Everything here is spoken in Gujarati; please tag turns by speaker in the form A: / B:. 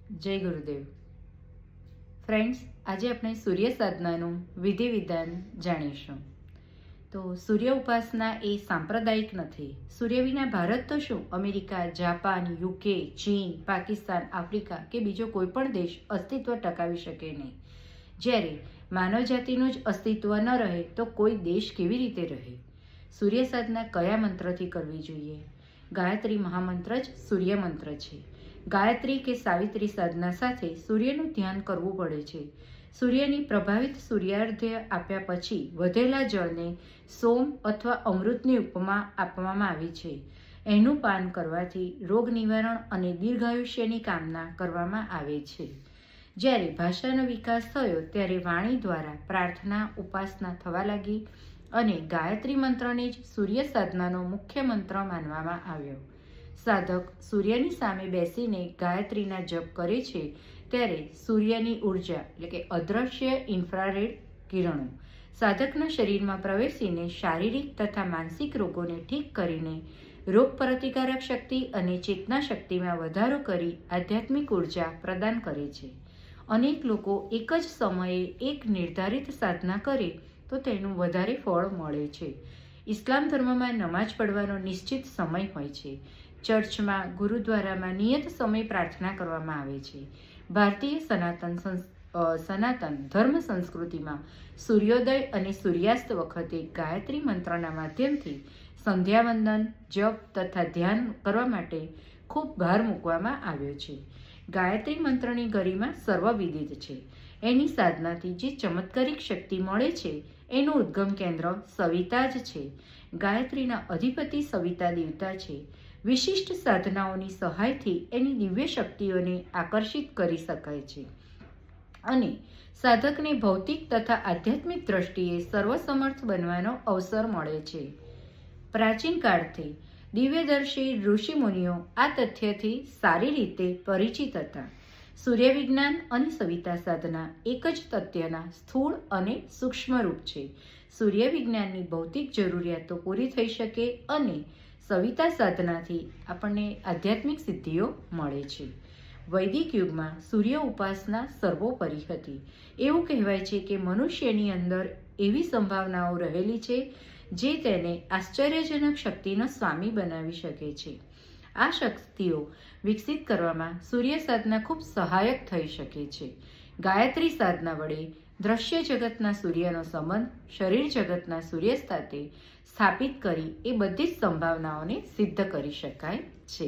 A: જય ગુરુદેવ. ફ્રેન્ડ્સ, આજે આપણે સૂર્ય સાધનાનું વિધિ વિધાન જાણીશું. તો સૂર્ય ઉપાસના એ સાંપ્રદાયિક નથી. સૂર્ય વિના ભારત તો શું, અમેરિકા, જાપાન, યુકે, ચીન, પાકિસ્તાન, આફ્રિકા કે બીજો કોઈ પણ દેશ અસ્તિત્વ ટકાવી શકે નહીં. જ્યારે માનવજાતિનું જ અસ્તિત્વ ન રહે તો કોઈ દેશ કેવી રીતે રહે? સૂર્ય સાધના કયા મંત્રથી કરવી જોઈએ? ગાયત્રી મહામંત્ર જ સૂર્ય મંત્ર છે. ગાયત્રી કે સાવિત્રી સાધના સાથે સૂર્યનું ધ્યાન કરવું પડે છે. સૂર્યની પ્રભાવિત સૂર્યાર્ઘ્ય આપ્યા પછી વધેલા જળને સોમ અથવા અમૃતની ઉપમા આપવામાં આવી છે. એનું પાન કરવાથી રોગ નિવારણ અને દીર્ઘાયુષ્યની કામના કરવામાં આવે છે. જ્યારે ભાષાનો વિકાસ થયો ત્યારે વાણી દ્વારા પ્રાર્થના ઉપાસના થવા લાગી અને ગાયત્રી મંત્રને જ સૂર્ય સાધનાનો મુખ્ય મંત્ર માનવામાં આવ્યો. સાધક સૂર્યની સામે બેસીને ગાયત્રીના જપ કરે છે ત્યારે સૂર્યની ઉર્જા એટલે કે અદ્રશ્ય ઇન્ફ્રારેડ કિરણો સાધકના શરીરમાં પ્રવેશીને શારીરિક તથા માનસિક રોગોને ઠીક કરીને રોગ પ્રતિકારક શક્તિ અને ચેતના શક્તિમાં વધારો કરી આધ્યાત્મિક ઉર્જા પ્રદાન કરે છે. અનેક લોકો એક જ સમયે એક નિર્ધારિત સાધના કરે તો તેનું વધારે ફળ મળે છે. ઇસ્લામ ધર્મમાં નમાઝ પઢવાનો નિશ્ચિત સમય હોય છે. ચર્ચમાં, ગુરુદ્વારામાં નિયત સમય પ્રાર્થના કરવામાં આવે છે. ભારતીય સનાતન ધર્મ સંસ્કૃતિમાં સૂર્યોદય અને સૂર્યાસ્ત વખતે ગાયત્રી મંત્રના માધ્યમથી સંધ્યાવંદન, જપ તથા ધ્યાન કરવા માટે ખૂબ ભાર મૂકવામાં આવ્યો છે. ગાયત્રી મંત્રની ગરિમા સર્વવિદિત છે. એની સાધનાથી જે ચમત્કારિક શક્તિ મળે છે એનું ઉદ્ગમ કેન્દ્ર સવિતા જ છે. ગાયત્રીના અધિપતિ સવિતા દેવતા છે. વિશિષ્ટ સાધનાઓની સહાયથી એની દિવ્ય શક્તિઓને આકર્ષિત કરી શકાય છે અને સાધકને ભૌતિક તથા આધ્યાત્મિક દ્રષ્ટિએ સર્વસમર્થ બનવાનો અવસર મળે છે. પ્રાચીન કાળથી દિવ્યદર્શી ઋષિમુનિઓ આ તથ્યથી સારી રીતે પરિચિત હતા. સૂર્ય વિજ્ઞાન અને સવિતા સાધના એક જ તથ્યના સ્થૂળ અને સૂક્ષ્મ રૂપ છે. સૂર્ય વિજ્ઞાનની ભૌતિક જરૂરિયાતો પૂરી થઈ શકે અને સવિતા સાધનાથી આપણને આધ્યાત્મિક સિદ્ધિઓ મળે છે. વૈદિક યુગમાં સૂર્ય ઉપાસના સર્વોપરી હતી. એવું કહેવાય છે કે મનુષ્યની અંદર એવી સંભાવનાઓ રહેલી છે જે તેને આશ્ચર્યજનક શક્તિનો સ્વામી બનાવી શકે છે. આ શક્તિઓ વિકસિત કરવામાં સૂર્ય સાધના ખૂબ સહાયક થઈ શકે છે. ગાયત્રી સાધના વડે દ્રશ્ય જગતના સૂર્યનો સંબંધ શરીર જગતના સૂર્ય સાથે સ્થાપિત કરી એ બધી જ સંભાવનાઓને સિદ્ધ કરી શકાય છે.